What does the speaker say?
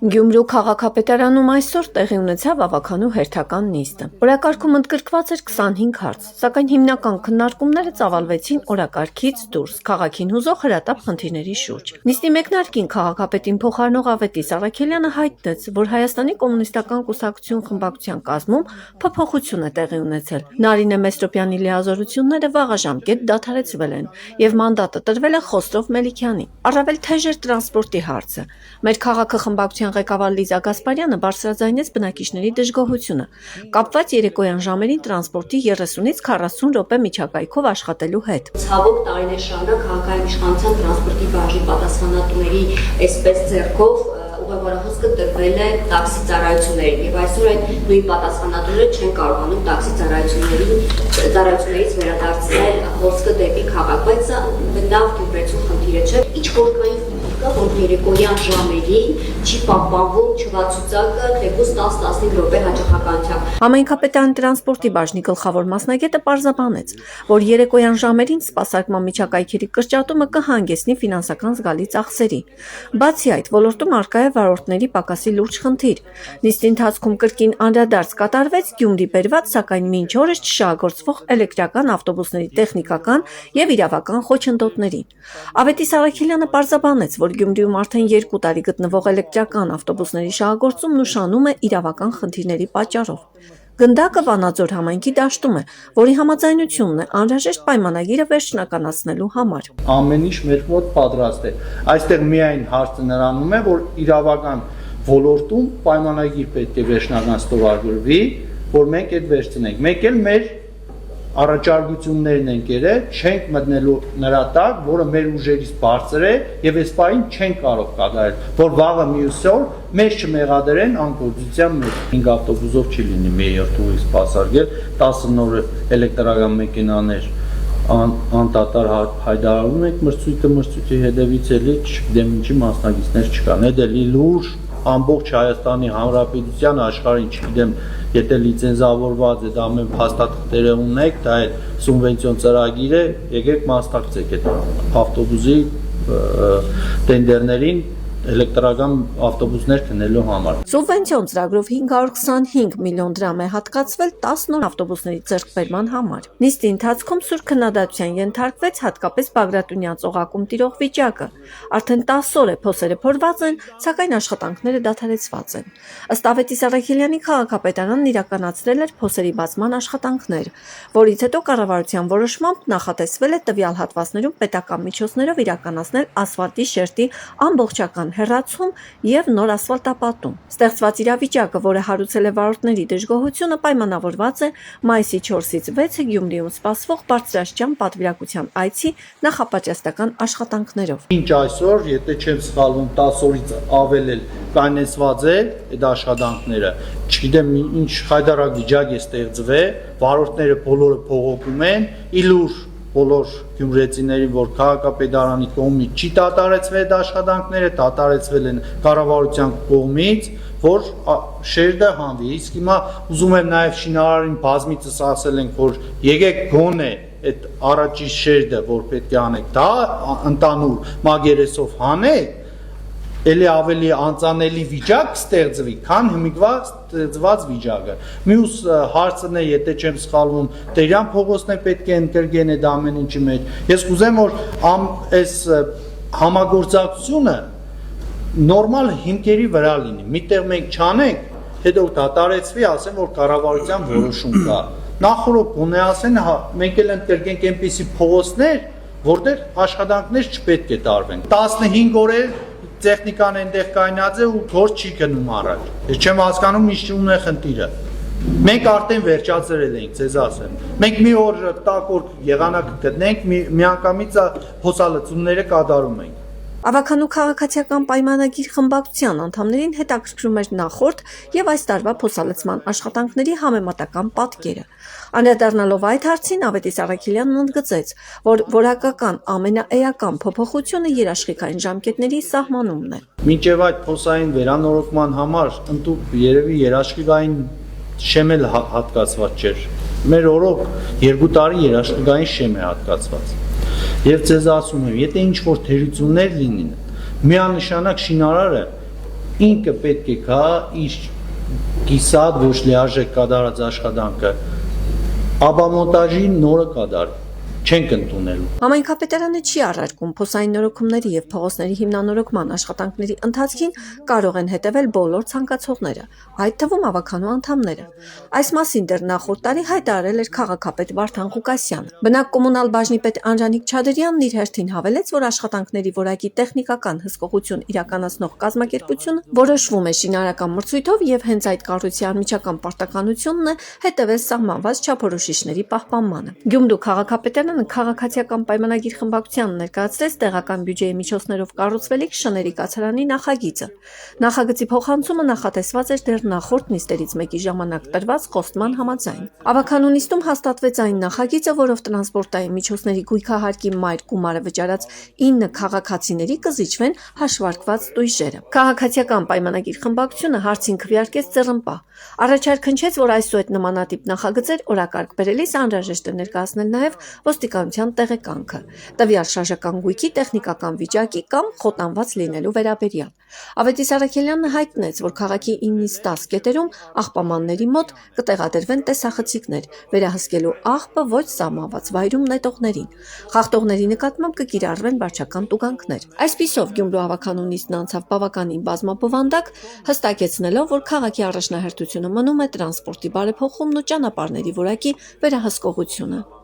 Գյումրու քաղաքապետարանում այսօր տեղի ունեցավ ավականու հերթական նիստը։ Օրակարգում ընդգրկված էր 25 հարց, սակայն հիմնական քննարկումները ծավալվեցին օրակարգից դուրս քաղաքին հուզող հրատապ խնդիրների շուրջ։ Նիստի մեկնարկին քաղաքապետին փոխարինող Ավետիս Առաքելյանը հայտնեց, որ Հայաստանի կոմունիստական կուսակցություն խմբակցության կազմում փոփոխություն է տեղի ունեցել։ Նարինե Մեսրոպյանի լիազորությունները վաղաժամկետ դադարեցվել են եւ մանդատը տրվել է Խոսրով Մելիքյանին։ Առավել թեժ էր տրանսպորտի հարցը։ Մեր քաղաքը խմբակցության ղեկավար Լիզա Գասպարյանը բարձրաձայնեց բնակիչների դժգոհությունը կապված երեկոյան ժամերին տրանսպորտի 30-ից 40 րոպե միջակայքով աշխատելու հետ։ Ցավոք տարիներ շարունակ քաղաքային իշխանության տրանսպորտի բաժնի պատասխանատուների այսպես ձեռքով ուղևորահոսքը տրվել է տաքսի ծառայություններին եւ այսօր այդ նույն պատասխանատուները չեն կարողանում տաքսի ծառայություններից վերադարձնել հոսքը դեպի քաղաք, բայց սա լավ դիպրեցու խնդիր չէ։ Ինչ խորքային կա, որ երեկոյան ժամերին չի պահպանվում չվացուցակը թեկուզ 10-15 րոպե հաճախականությամբ։ Համայնքապետարանի տրանսպորտի բաժնի գլխավոր մասնագետը պարզաբանեց, որ երեկոյան ժամերին սպասարկման միջակայքերի կրճատումը կհանգեցնի ֆինանսական զգալի ծախսերի։ Բացի այդ, ոլորտում առկա է վարորդների պակասի լուրջ խնդիր։ Նիստի ընթացքում կրկին անդրադարձ կատարվեց Գյումրի բերված, սակայն մինչ օրս չշահագործվող էլեկտրական ավտոբուսների տեխնիկական եւ իրավական խոչընդոտներին։ Ավետիս Առաքելյանը պարզաբանեց, որ Գյումրիում արդեն 2 տարի գտնվող էլեկտրական ավտոբուսների շահագործումն ուշանում է իրավական խնդիրների պատճառով։ Գնդակը Վանաձոր համայնքի դաշտում է, որի համաձայնությունն է անհրաժեշտ պայմանագիրը վերջնականացնելու համար։ Ամեն ինչ մեր մոտ պատրաստ է։ Այստեղ միայն հարցը նրանում է, որ իրավական ոլորտում պայմանագիր պետք է վերջնական ստորագրվի, որ մենք այդ վերցնենք։ Մենք էլ մեր առաջարկություններն են կերել, չենք մտնելու նրա տակ, որը մեր ուժերից բարձր է եւ այս պահին չենք կարող կատարել, որ վաղը մյուս օր մեզ չմեղադրեն անկործության մեջ։ 5 ավտոբուսով չի լինի մի երթուղի սպասարկել, 10 նոր էլեկտրական մեքենաներ անդադար հայտարարում եք մրցույթի հետևից էլի չգիտեմ ինչի մասնակիցներ չկան։ Դա էլի լուրջ ամբողջ Հայաստանի Հանրապետության աշխարհին չգիտեմ եթե լիցենզավորված է դա ամեն փաստաթղթերը ունեք, դա է սուբվենցիոն ծրագիր է, եկեք մասնակցեք այդ ավտոբուսի տենդերներին էլեկտրական ավտոբուսներ գնելու համար։ Սուբվենցիոն ծրագրով 525 միլիոն դրամ է հատկացվել 10 նոր ավտոբուսների ձեռքբերման համար։ Նիստի ընթացքում սուր քննադատության ենթարկվեց հատկապես Բագրատունյան ծողակում տիրող վիճակը։ Արդեն 10 օր է փոսերը փորված են, սակայն աշխատանքները դադարեցված են։ Ըստ Ավետիս Առաքելյանի քաղաքապետարանն իրականացրել էր փոսերի բացման աշխատանքներ, որից հետո կառավարության որոշմամբ նախատեսվել է տվյալ հատվածներում պետական միջոցներով իրականացնել ասֆալտի շերտի ամբողջական հեռացում եւ նոր ասֆալտապատում։ Ստեղծված իրավիճակը, որը հարուցել է վարորդների դժգոհությունը, պայմանավորված է մայիսի 4-ից 6-ը Գյումրիում սպասվող բարձրաստիճան պատվիրակության այցի նախապաճաստական աշխատանքներով։ Ինչ այսօր, եթե չեմ սխալվում, 10 օրից ավել էլ կանեցված է այդ աշխատանքները։ Չգիտեմ ինչ խայտարակ վիճակ է ստեղծվել, վարորդները բոլորը փողոքում են, իլուր բոլոր գյումրեցիներին, որ քաղաքապետարանի կողմից չի դադարեցվել այդ աշխատանքները, դադարեցվել են կառավարության կողմից, որ շերտը հանվի։ Իսկ հիմա ուզում եմ նաև շինարարին բազմիցս ասել ենք, որ եկեք գոնե այդ առաջի շերտը, որ պետք է անեք, դա ընդանուր մագերեսով հանեք, էլի ավելի անծանելի վիճակ ստեղծվի, քան հիմիկվա ստեղծված վիճակը։ Մյուս հարցն է, եթե չեմ սխալվում, Տերյան փողոցն է պետք է ընկերգեն այդ ամեն ինչի մեջ։ Ես կուզեմ, որ այս համագործակցությունը նորմալ հիմքերի վրա լինի։ Միտեղ մենք չանենք, հետո դատարեցվի, ասեն, որ կառավարության որոշում կա։ Նախորդ գոնե ասեն, մենք էլ ընկերգենք այնպիսի փողոցներ, որտեղ աշխատանքներ չպետք է տարվեն։ 15 օր տեխնիկան այնտեղ կայնած է ու գործ չի գնում առաջ։ Ես չեմ հասկանում ինչ ունի խնդիրը։ Մենք արդեն վերջացրել ենք, ձեզ ասեմ։ Մենք մի օր տակ օր եղանակ գտնենք, միանգամից փոսալցումները կատարում ենք։ Ավականու քաղաքացիական պայմանագիր խմբակցության անդամներին հետաքրքրում էր նախորդ եւ այս տարվա փոսալցման աշխատանքների համեմատական պատկերը։ Անդրադառնալով այդ հարցին Ավետիս Առաքելյանն ընդգծեց, որ որակական ամենաէական փոփոխությունը երաշխիքային ժամկետների սահմանումն է։ Մինչև այդ փոսային վերանորոգման համար ընդդուք երևի երաշխիքային շեմ էլ հատկացված չէր։ Մեր օրոք 2 տարի երաշխիքային շեմ է հատկացված։ Եվ ձեզ ասում եմ, եթե ինչ-որ թերություններ լինին, միանշանակ շինարարը ինքը պետք է կա իր կիսատ ոչ լիարժեք կատարած աշխատանքը աբամոնտաժի նորը կատարի չենք ընդունելու։ Համայնքապետարանը չի առարկում փոսային նորոգումների եւ փողոցների հիմնանորոգման աշխատանքների ընթացքին կարող են հետևել բոլոր ցանկացողները, այդ թվում ավականու անդամները։ Այս մասին դեռ նախորդ տարի հայտարարել էր քաղաքապետ Վարդան Ղուկասյանը։ Բնակ կոմունալ բաժնի պետ Անջանիկ Չադրյանն իր հերթին հավելեց, որ աշխատանքների որակի տեխնիկական հսկողություն իրականացնող կազմակերպությունը որոշվում է շինարարական մրցույթով եւ հենց այդ կառույցի անմիջական պարտականությունն է հետևել սահմանված չափորոշիչների պահպանմանը։ Գյումրու քաղաքապետարանը քաղաքացիական պայմանագիր խմբակցության ներկայացրեց տեղական բյուջեի միջոցներով կառուցվելիք շների կացարանի նախագիծը։ Նախագծի փոխանցումը նախատեսված էր դեռ նախորդ նիստերից մեկի ժամանակ տրված խոստման համաձայն։ Ավականու նիստում հաստատվեց այն նախագիծը, որով տրանսպորտային միջոցների գույքահարկի մայր գումարը վճարած 9 քաղաքացիների կզիջվեն հաշվարկված տույժերը։ Քաղաքացիական պայմանագիր խմբակցությունը հարցին քվեարկեց ձեռնպահ։ Առաջարկ հնչեց, որ այսուհետ նմանատիպ նախագծեր օրակարգ բերելիս անհրաժեշտ է ներկայացնել նաև ոստիկանության տեղեկանքը, տվյալ շարժական գույքի տեխնիկական վիճակի կամ խոտանված լինելու վերաբերյալ։ Ավետիս Արաքելյանը հայտնեց, որ քաղաքի 9-ից 10 կետերում աղբամանների մոտ կտեղադրվեն տեսախցիկներ, վերահսկելու աղբը ոչ սահմանված վայրում նետողներին։ Խախտողների նկատմամբ կկիրառվեն վարչական տուգանքներ։ Այսպիսով Գյումրու ավականու նիստն անցավ բավականին բազմաբովանդակ, հստակեցնելով, որ քաղաքի առաջնահերթությունը մնում է տրանսպորտի բարեփոխումն ու ճանապարհների որակի վերահսկողությունը։